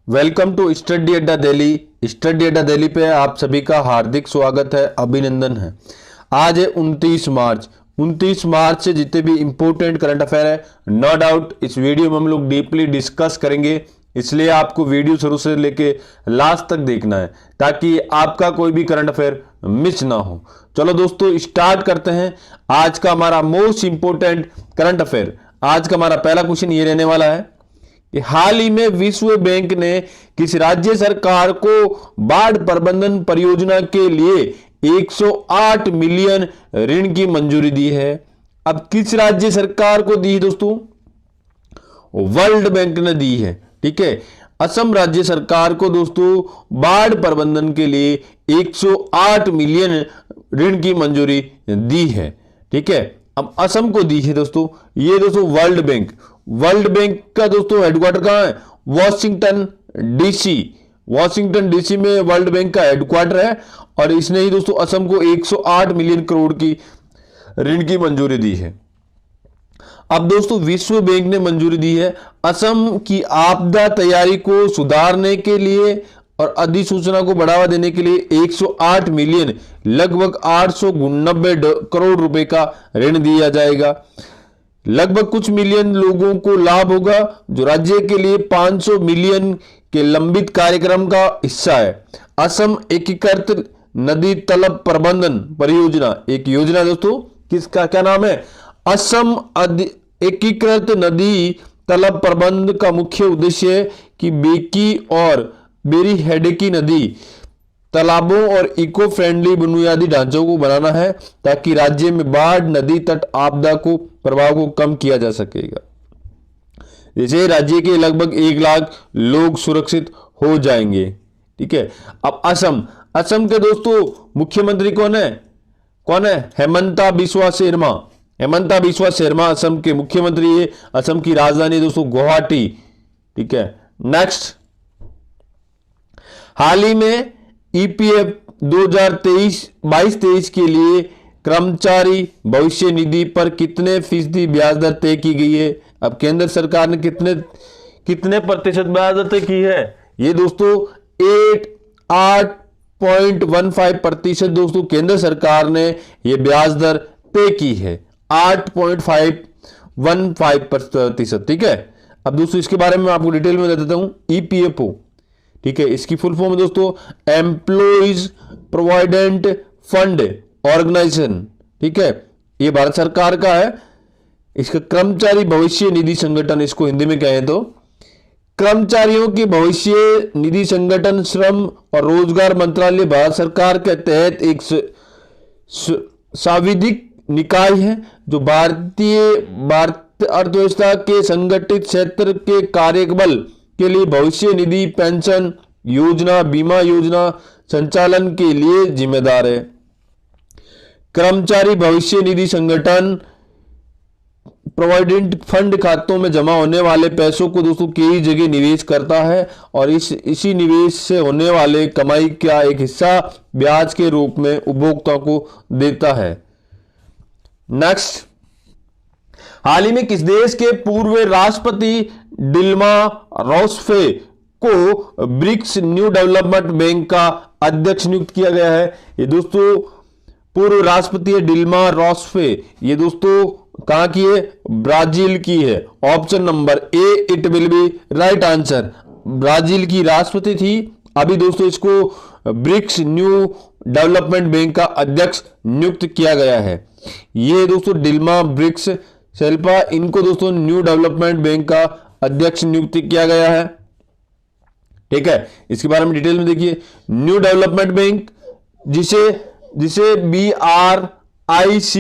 Welcome to study अड्डा Delhi. Study अड्डा दिल्ली पे आप सभी का हार्दिक स्वागत है, अभिनंदन है। आज है 29 मार्च। 29 मार्च से जितने भी इंपॉर्टेंट करंट अफेयर है, नो डाउट इस वीडियो में हम लोग डीपली डिस्कस करेंगे, इसलिए आपको वीडियो शुरू से लेके लास्ट तक देखना है ताकि आपका कोई भी करंट अफेयर मिस ना हो। चलो दोस्तों स्टार्ट करते हैं आज का हमारा मोस्ट इंपॉर्टेंट करंट अफेयर। आज का हमारा पहला क्वेश्चन ये रहने वाला है कि हाल ही में विश्व बैंक ने किस राज्य सरकार को बाढ़ प्रबंधन परियोजना के लिए 108 मिलियन ऋण की मंजूरी दी है। अब किस राज्य सरकार को दी है दोस्तों? वर्ल्ड बैंक ने दी है। ठीक है, असम राज्य सरकार को दोस्तों बाढ़ प्रबंधन के लिए 108 मिलियन ऋण की मंजूरी दी है। ठीक है, अब असम को दी है दोस्तों ये दोस्तों वर्ल्ड बैंक। वर्ल्ड बैंक का दोस्तों हेडक्वार्टर कहां है? Washington DC. वॉशिंगटन डीसी में वर्ल्ड बैंक का हेडक्वार्टर है और इसने ही दोस्तों असम को 108 मिलियन करोड़ की ऋण की मंजूरी दी है। अब दोस्तों विश्व बैंक ने मंजूरी दी है असम की आपदा तैयारी को सुधारने के लिए और अधिसूचना को बढ़ावा देने के लिए 108 मिलियन लगभग 890 करोड़ रुपए का ऋण दिया जाएगा। लगभग कुछ मिलियन लोगों को लाभ होगा जो राज्य के लिए 500 मिलियन के लंबित कार्यक्रम का हिस्सा है। असम एकीकृत नदी तलब प्रबंधन परियोजना एक योजना दोस्तों, किसका क्या नाम है? असम एकीकृत नदी तलब प्रबंध का मुख्य उद्देश्य है कि बेकी और बेरीहेडेकी नदी तालाबों और इको फ्रेंडली बुनियादी ढांचों को बनाना है ताकि राज्य में बाढ़ नदी तट आपदा को प्रभाव को कम किया जा सकेगा। जैसे राज्य के लगभग 1 लाख लोग सुरक्षित हो जाएंगे। ठीक है, अब असम के दोस्तों मुख्यमंत्री कौन है? हेमंता बिस्वा शर्मा। हेमंता बिस्वा शर्मा असम के मुख्यमंत्री है। असम की राजधानी दोस्तों गुवाहाटी। ठीक है, नेक्स्ट, हाल ही में ईपीएफ 2022-23 के लिए कर्मचारी भविष्य निधि पर कितने फीसदी ब्याज दर तय की गई है? अब केंद्र सरकार ने कितने प्रतिशत ब्याज दर तय की है? ये दोस्तों 8.15% दोस्तों केंद्र सरकार ने ये ब्याज दर तय की है, 8.515%। ठीक है, अब दोस्तों इसके बारे में आपको डिटेल में बता देता हूं। ईपीएफओ, ठीक है, इसकी फुल फॉर्म है दोस्तों एम्प्लॉइज प्रोविडेंट फंड ऑर्गेनाइजेशन। ठीक है, ये भारत सरकार का है। इसका कर्मचारी भविष्य निधि संगठन, इसको हिंदी में कहें तो कर्मचारियों के भविष्य निधि संगठन श्रम और रोजगार मंत्रालय भारत सरकार के तहत एक सांविधिक निकाय है जो भारतीय अर्थव्यवस्था के संगठित क्षेत्र के कार्यबल के लिए भविष्य निधि, पेंशन योजना, बीमा योजना संचालन के लिए जिम्मेदार है। कर्मचारी भविष्य निधि संगठन प्रोविडेंट फंड खातों में जमा होने वाले पैसों को दोस्तों कई जगह निवेश करता है और इसी निवेश से होने वाले कमाई का एक हिस्सा ब्याज के रूप में उपभोक्ता को देता है। नेक्स्ट, हाल ही में किस देश के पूर्व राष्ट्रपति डिल्मा रूसेफ को ब्रिक्स न्यू डेवलपमेंट बैंक का अध्यक्ष नियुक्त किया गया है? ये दोस्तों पूर्व राष्ट्रपति है डिल्मा रूसेफ। ये दोस्तों कहां की है? ब्राजील की है। Option number A it will be right answer. Brazil की राष्ट्रपति थी। अभी दोस्तों इसको ब्रिक्स न्यू डेवलपमेंट बैंक का अध्यक्ष नियुक्त किया गया है। ये दोस्तों डिल्मा ब्रिक्स शेल्पा, इनको दोस्तों न्यू डेवलपमेंट बैंक का अध्यक्ष नियुक्त किया गया है। ठीक है, इसके बारे में डिटेल में देखिए। न्यू डेवलपमेंट बैंक जिसे BRIC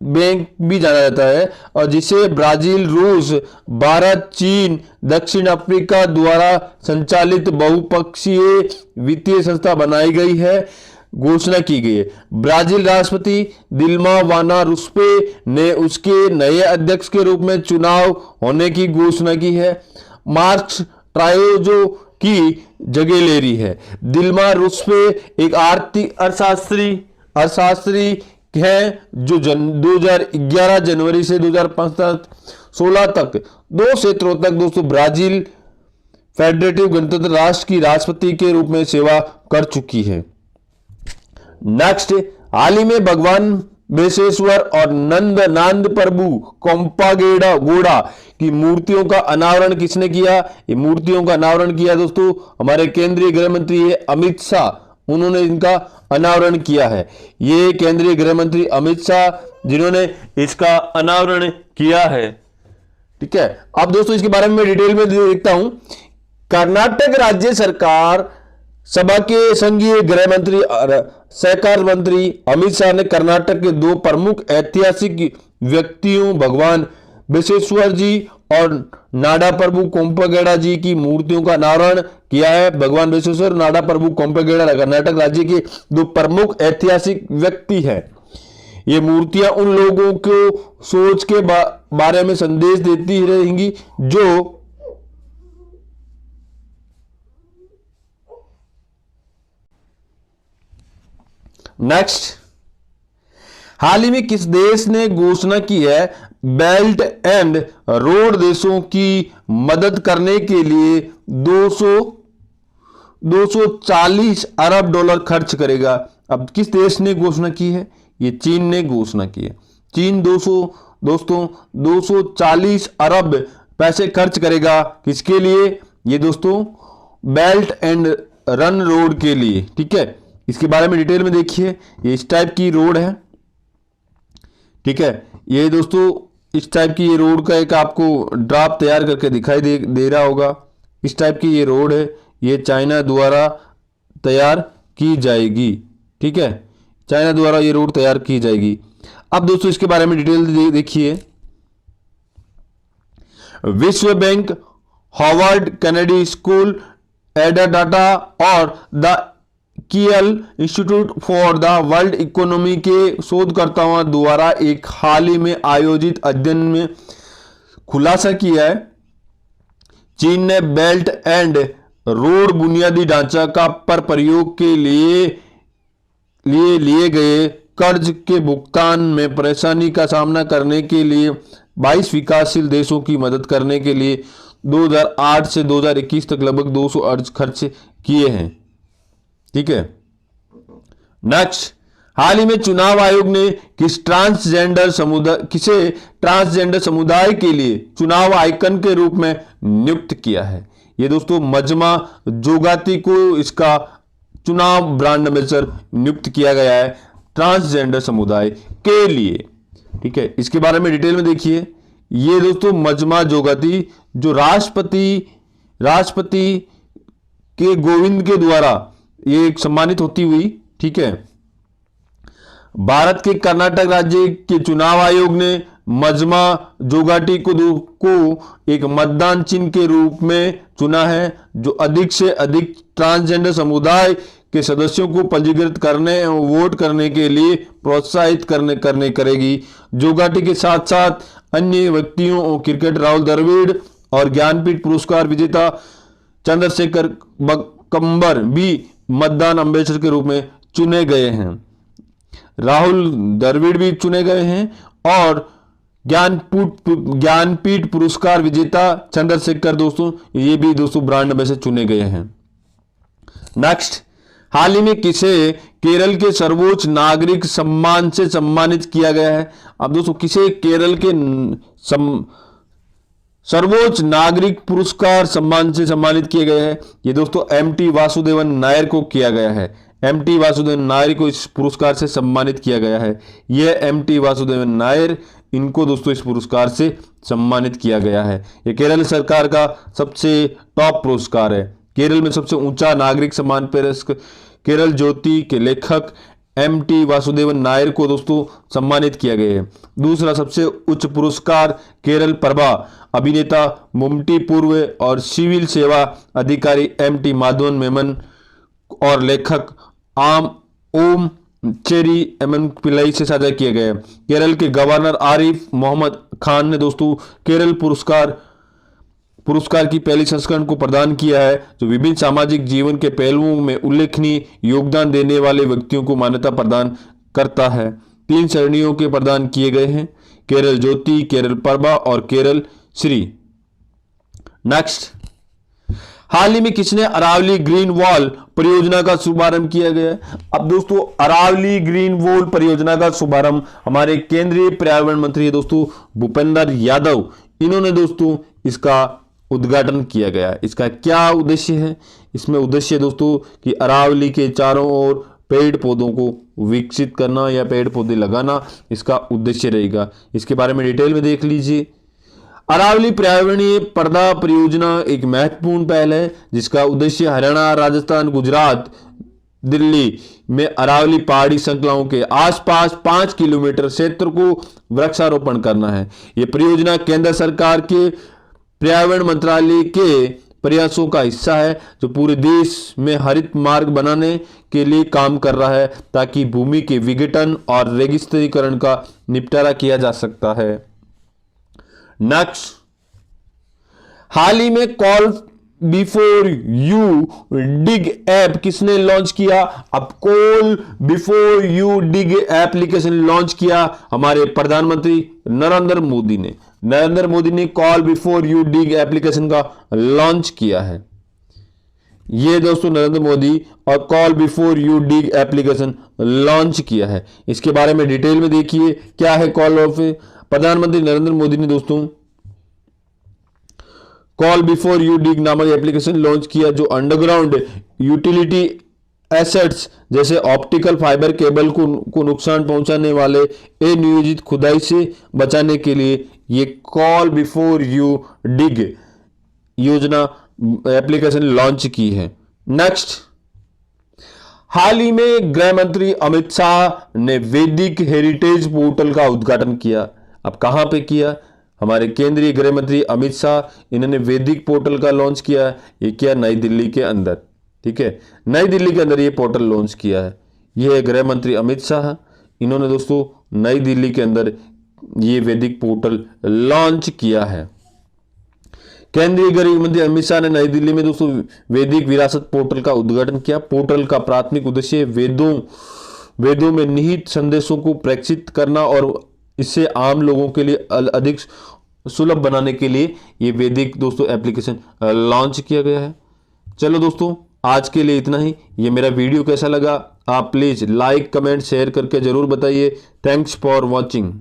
बैंक भी जाना जाता है और जिसे ब्राजील, रूस, भारत, चीन, दक्षिण अफ्रीका द्वारा संचालित बहुपक्षीय वित्तीय संस्था बनाई गई है, घोषणा की गई है। ब्राजील राष्ट्रपति दिल्मा वाना रूसेफ ने उसके नए अध्यक्ष के रूप में चुनाव होने की घोषणा की है। मार्क्स ट्रायोजो की जगह ले रही है। दिल्मा रूसेफ एक आर्थिक अर्थशास्त्री है जो 2011 जनवरी से 2016 तक 2 क्षेत्रों तक दोस्तों ब्राजील फेडरेटिव गणतंत्र राष्ट्र की राष्ट्रपति के रूप में सेवा कर चुकी है। नेक्स्ट, हाल ही में भगवान बसवेश्वर और नांद प्रभु कोम्पागेड़ा गोड़ा की मूर्तियों का अनावरण किसने किया? ये मूर्तियों का अनावरण किया दोस्तों हमारे केंद्रीय गृह मंत्री है अमित शाह, उन्होंने इनका अनावरण किया है। ये केंद्रीय गृह मंत्री अमित शाह जिन्होंने इसका अनावरण किया है। ठीक है, अब दोस्तों इसके बारे में डिटेल में देखता हूं। कर्नाटक राज्य सरकार सभा के संघीय गृह मंत्री और सहकार मंत्री अमित शाह ने कर्नाटक के दो प्रमुख ऐतिहासिक व्यक्तियों भगवान बसवेश्वर जी और नाडा प्रभु कोम्पागेड़ा जी की मूर्तियों का अनावरण किया है। भगवान बसवेश्वर, नाडा प्रभु कोम्पागेड़ा कर्नाटक राज्य के दो प्रमुख ऐतिहासिक व्यक्ति हैं। ये मूर्तियां उन लोगों को सोच के बारे में संदेश देती रहेंगी जो नेक्स्ट, हाल ही में किस देश ने घोषणा की है बेल्ट एंड रोड देशों की मदद करने के लिए 240 अरब डॉलर खर्च करेगा? अब किस देश ने घोषणा की है? ये चीन ने घोषणा की है। चीन 240 अरब पैसे खर्च करेगा किसके लिए? ये दोस्तों बेल्ट एंड रन रोड के लिए। ठीक है, इसके बारे में डिटेल में देखिए। ये इस टाइप की रोड है। ठीक है, ये दोस्तों इस टाइप की ये रोड का एक आपको ड्राफ्ट तैयार करके दिखाई दे रहा होगा। इस टाइप की ये रोड है, ये चाइना द्वारा तैयार की जाएगी। ठीक है, चाइना द्वारा ये रोड तैयार की जाएगी। अब दोस्तों इसके बारे में डिटेल देखिए। विश्व बैंक, हार्वर्ड कैनेडी स्कूल, एडाडाटा और द कियल institute for the world economy के शोधकर्ताओं द्वारा एक हाल ही में आयोजित अध्ययन में खुलासा किया है चीन ने बेल्ट एंड रोड बुनियादी ढांचा का पर प्रयोग के लिए गए कर्ज के भुगतान में परेशानी का सामना करने के लिए 22 विकासशील देशों की मदद करने के लिए 2008 से 2021 तक लगभग 200 अरब खर्च किए हैं। ठीक है, नेक्स्ट, हाल ही में चुनाव आयोग ने किसे ट्रांसजेंडर समुदाय के लिए चुनाव आइकन के रूप में नियुक्त किया है? ये दोस्तों मजमा जोगाती को इसका चुनाव ब्रांड एम्बेसडर नियुक्त किया गया है ट्रांसजेंडर समुदाय के लिए। ठीक है, इसके बारे में डिटेल में देखिए। ये दोस्तों मजमा जोगाती जो राष्ट्रपति के कोविंद के द्वारा ये सम्मानित होती हुई। ठीक है, भारत के कर्नाटक राज्य के चुनाव आयोग ने मजमा जोगाटी को एक मतदान चिन्ह के रूप में चुना है जो अधिक से अधिक ट्रांसजेंडर समुदाय के सदस्यों को पंजीकृत करने और वोट करने के लिए प्रोत्साहित करेगी। जोगाटी के साथ साथ अन्य व्यक्तियों और क्रिकेट राहुल द्रविड़ और ज्ञानपीठ पुरस्कार विजेता चंद्रशेखर कंबर भी मतदान एम्बेसडर के रूप में चुने गए हैं। राहुल द्रविड़ भी चुने गए हैं और ज्ञानपीठ पुरस्कार विजेता चंद्रशेखर दोस्तों ये भी दोस्तों ब्रांड में से चुने गए हैं। नेक्स्ट, हाल ही में किसे केरल के सर्वोच्च नागरिक सम्मान से सम्मानित किया गया है? अब दोस्तों किसे केरल के सर्वोच्च नागरिक पुरस्कार सम्मान से सम्मानित किए गए हैं? ये दोस्तों एमटी वासुदेवन नायर को किया गया है। एमटी वासुदेवन नायर को इस पुरस्कार से सम्मानित किया गया है। यह एमटी वासुदेवन नायर, इनको दोस्तों इस पुरस्कार से सम्मानित किया गया है। यह केरल सरकार का सबसे टॉप पुरस्कार है। केरल में सबसे ऊंचा नागरिक सम्मान पुरस्कार केरल ज्योति के लेखक एमटी वासुदेवन नायर को दोस्तों सम्मानित किया गया है। दूसरा सबसे उच्च पुरस्कार केरल प्रभा अभिनेता मम्मटी पूर्व और सिविल सेवा अधिकारी एमटी माधवन मेमन और लेखक ओम चेरी एमन पिल्लई से साझा किए गए। केरल के गवर्नर आरिफ मोहम्मद खान ने दोस्तों केरल पुरस्कार की पहली संस्करण को प्रदान किया है जो विभिन्न सामाजिक जीवन के पहलुओं में उल्लेखनीय योगदान देने वाले व्यक्तियों को मान्यता प्रदान करता है। 3 श्रेणियों के प्रदान किए गए हैं, केरल ज्योति, केरल प्रभा और केरल श्री। नेक्स्ट, हाल ही में किसने अरावली ग्रीन वॉल परियोजना का शुभारंभ किया गया है? अब दोस्तों अरावली ग्रीन वॉल परियोजना का शुभारंभ हमारे केंद्रीय पर्यावरण मंत्री है दोस्तों भूपेंद्र यादव, इन्होंने दोस्तों इसका उद्घाटन किया गया है। इसका क्या उद्देश्य है? इसमें उद्देश्य दोस्तों कि अरावली के चारों ओर पेड़ पौधों को विकसित करना या पेड़ पौधे लगाना, इसका उद्देश्य रहेगा। इसके बारे में डिटेल में देख लीजिए। अरावली पर्यावरणीय पर्दा परियोजना एक महत्वपूर्ण पहल है जिसका उद्देश्य हरियाणा, राजस्थान, गुजरात, दिल्ली में अरावली पहाड़ी श्रृंखलाओं के आसपास 5 किलोमीटर क्षेत्र को वृक्षारोपण करना है। यह परियोजना केंद्र सरकार के पर्यावरण मंत्रालय के प्रयासों का हिस्सा है जो पूरे देश में हरित मार्ग बनाने के लिए काम कर रहा है ताकि भूमि के विघटन और रेगिस्तानीकरण का निपटारा किया जा सकता है। नेक्स्ट, हाल ही में call before you dig app किसने लॉन्च किया? अब call before you dig application launch किया हमारे प्रधानमंत्री नरेंद्र मोदी ने। नरेंद्र मोदी ने call before you dig application का लॉन्च किया है। ये दोस्तों नरेंद्र मोदी और call before you dig application launch किया है। इसके बारे में डिटेल में देखिए क्या है कॉल ऑफ। प्रधानमंत्री नरेंद्र मोदी ने दोस्तों कॉल बिफोर यू डिग नामक एप्लीकेशन लॉन्च किया जो अंडरग्राउंड यूटिलिटी एसेट्स जैसे ऑप्टिकल फाइबर केबल को नुकसान पहुंचाने वाले अनियोजित खुदाई से बचाने के लिए ये कॉल बिफोर यू डिग योजना एप्लीकेशन लॉन्च की है। नेक्स्ट, हाल ही में गृह मंत्री अमित शाह ने वैदिक हेरिटेज पोर्टल का उद्घाटन किया। अब कहां पे किया? हमारे केंद्रीय गृह मंत्री अमित शाह इन्होंने वैदिक पोर्टल का लॉन्च किया है। ये किया नई दिल्ली के अंदर, ठीक है, नई दिल्ली के अंदर ये पोर्टल लॉन्च किया है। ये है गृह मंत्री अमित शाह, इन्होंने दोस्तों नई दिल्ली के अंदर ये वैदिक पोर्टल लॉन्च किया है। केंद्रीय गृह मंत्री अमित शाह ने नई दिल्ली में दोस्तों वैदिक विरासत पोर्टल का उद्घाटन किया। पोर्टल का प्राथमिक उद्देश्य वेदों में निहित संदेशों को प्रेषित करना और इससे आम लोगों के लिए अधिक सुलभ बनाने के लिए ये वैदिक दोस्तों एप्लीकेशन लॉन्च किया गया है। चलो दोस्तों आज के लिए इतना ही। ये मेरा वीडियो कैसा लगा आप प्लीज लाइक, कमेंट, शेयर करके जरूर बताइए। Thanks for watching.